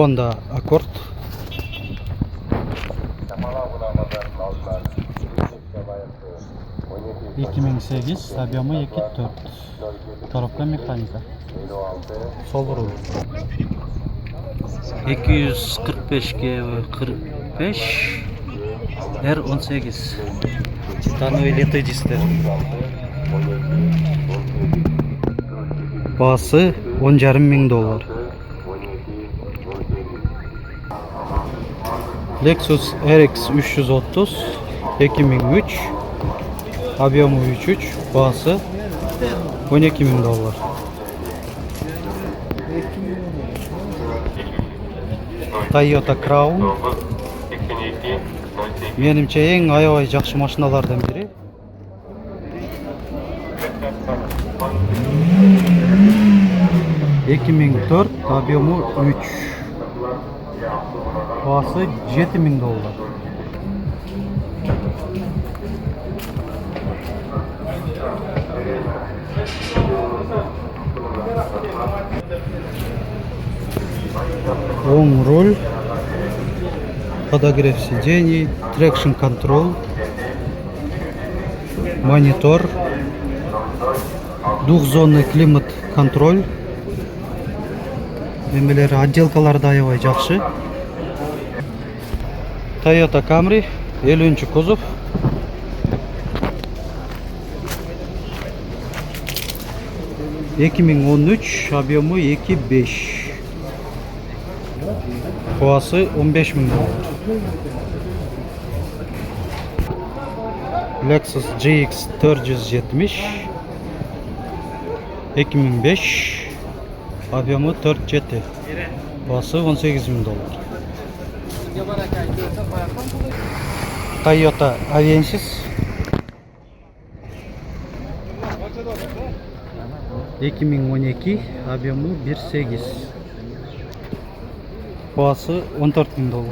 Honda Accord. ...2008, объемы 2.4. Коробка mexanika. Sol rul. 245 45 R18. Titanoy lentay distler. Bası $10.500. Lexus RX 330 2003, объемы 3.3, bası $12.000. Toyota Crown. Menimçe eng aябай жакшы машиналардан бири. $2004, объемы 3. Bası $7.000. Оң руль, подогрев сидений, traction control, монитор, двухзонный климат контроль. Немелер отделкаларды аябай жакшы. Toyota Camry 50 кузов. $2013, объемы 2.5. Bası $15.000. Lexus GX 470 2005, объемы 4.7. Bası $18.000. Toyota Avensis 2012, объемы 1.8. Bası $14.000.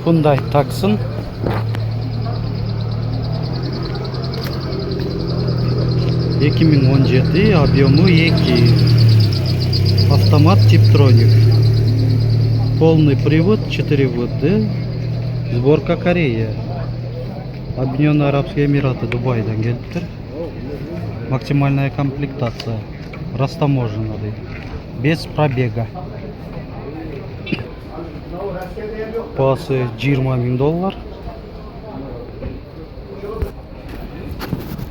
Hyundai Tucson 2017, объемы 2. Автомат Tiptronic. Полный привод 4WD. Сборка Корея. Объединенные Арабские Эмираты, Дубайдан келиптир. Максимальная комплектация. Растаможенный. Без пробега. Bası $20.000.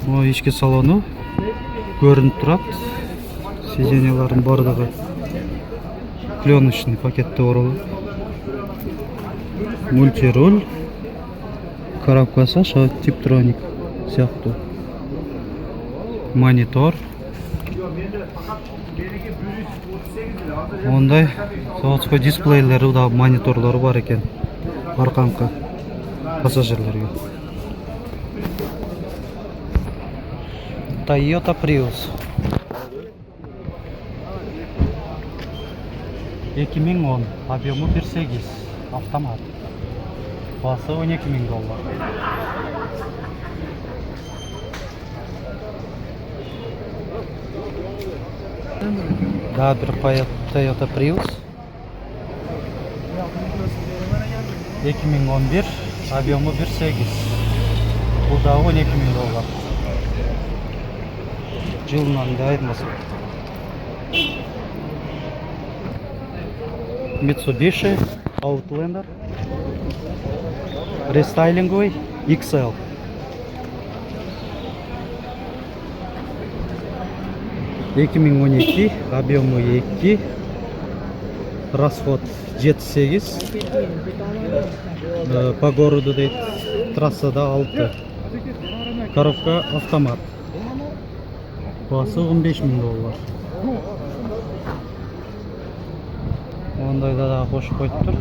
O içki salonu görünüp turат. Сиденьялардын бардыгы пленочный пакетте оролуп. Мультируль. Коробкасы ошо Tiptronic сыяктуу. Монитор. Ондай заводской дисплейлери да мониторлору бар экен. Арканкы пассажирлерге. Toyota Prius 2010, объемы 1.8. Автомат. Bası $12.000. Daha bir Toyota Prius 2011, объемы 1.8. Bu da $12.000. Жылынан да айырмасы. Mitsubishi Outlander рестайлинговый XL. $2012, объемы 2. Расход 7.8. По городу дейт, трассада 6. Коробка автомат. Bası $15.000. Ondayda da hoş koyuptur.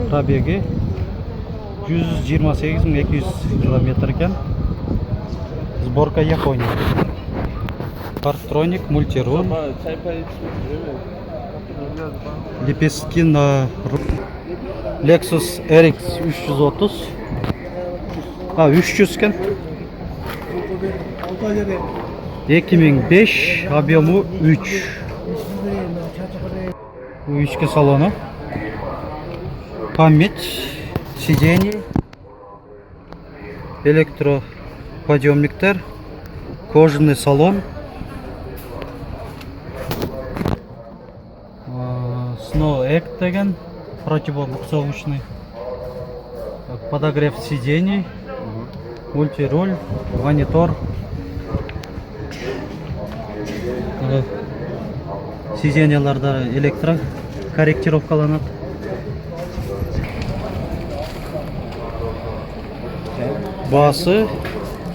Pробеги 128.200 km ekan. Сборка Япония. Parktronic, мультируль. Лепестки на Lexus RX 330. 300 ekan. 2005, объемы 3. Bu içki salonu. Память сидений, электроподъемниктер, кожаный салон, Snow Egg деген противобуксовочный, подогрев сидений, мультируль, монитор, сиденьяларда электро корректировкаланат. Басы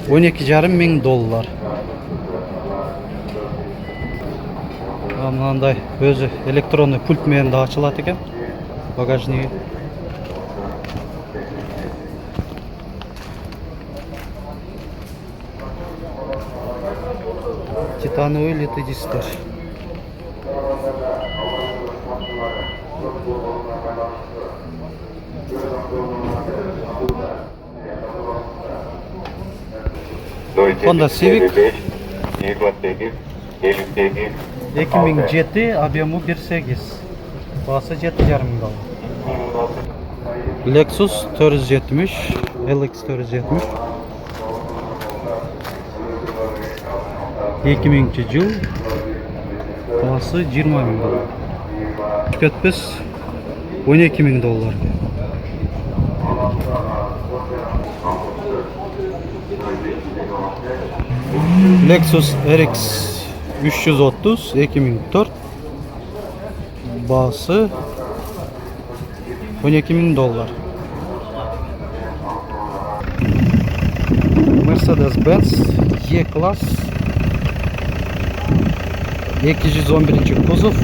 12,5 мың доллар. Мынандай өзі электронный пультмен де açылады екен багажнигі. Титановый литый дисктер. Honda Civic 2007, объемы 1.8, басы 7,5 мың доллар. Lexus 470, LX 470, 2000 жыл, басы 20 мың доллар. 12 мың доллар. Lexus RX 330 2004, bası 12 мың доллар. Mercedes-Benz E-Class 211 kuzov,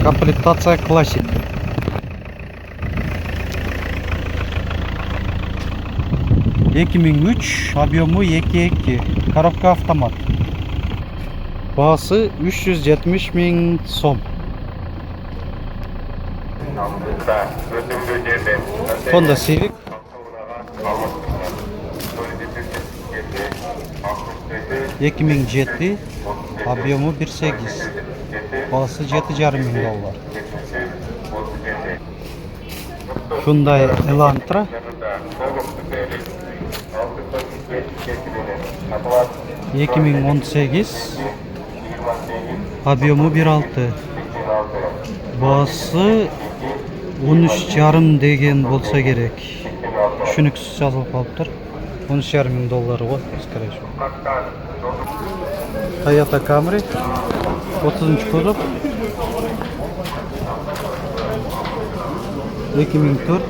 комплектация Classic. 2003, объемы 2.2, коробка автомат. Басы 370 мың сом. Honda Civic 2007, объемы 1.8, басы 7,5 мың доллар. Hyundai Elantra 2018, объемы 1.6, басы 13,5 деген болса керек. Түшүнүксүз жазылып калыптыр. 13,5 мың доллары ғой, скорее всего. Toyota Camry 30 kuzov 2004,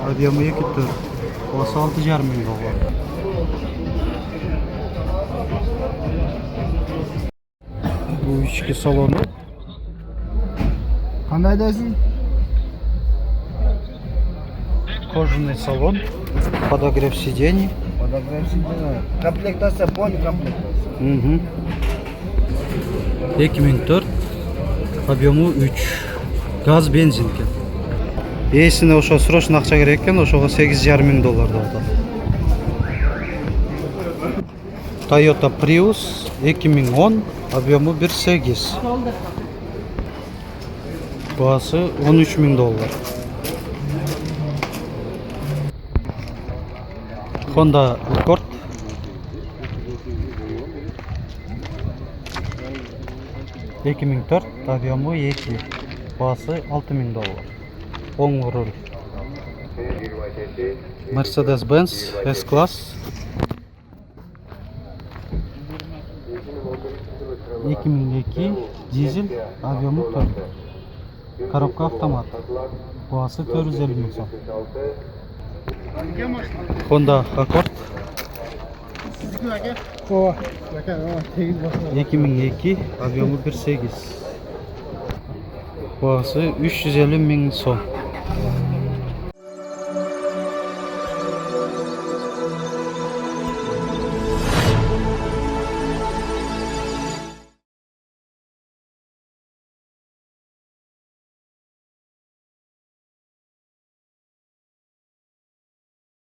объемы 2.4, басы 6,5 мың доллар. Bu içki salonu. Qandaydasın? Кожаный салон, подогрев сидений. Подогрев сидений. Комплектация, полный комплектация. 2004, объемы 3, газ бензин екен. Есіне ошо срочно акча керек екен, ошого 8,5 мың доллар да атат. Toyota Prius 2010, объемы 1.8, басы 13 мың доллар. Honda Accord 2004, объемы 2, басы 6 мың доллар. Оң руль. Mercedes-Benz S-Class 2002, дизель, объемы 4, коробка автомат, басы 450 мың сом. Honda Accord 2002, объемы 1.8, басы 350 мың сом.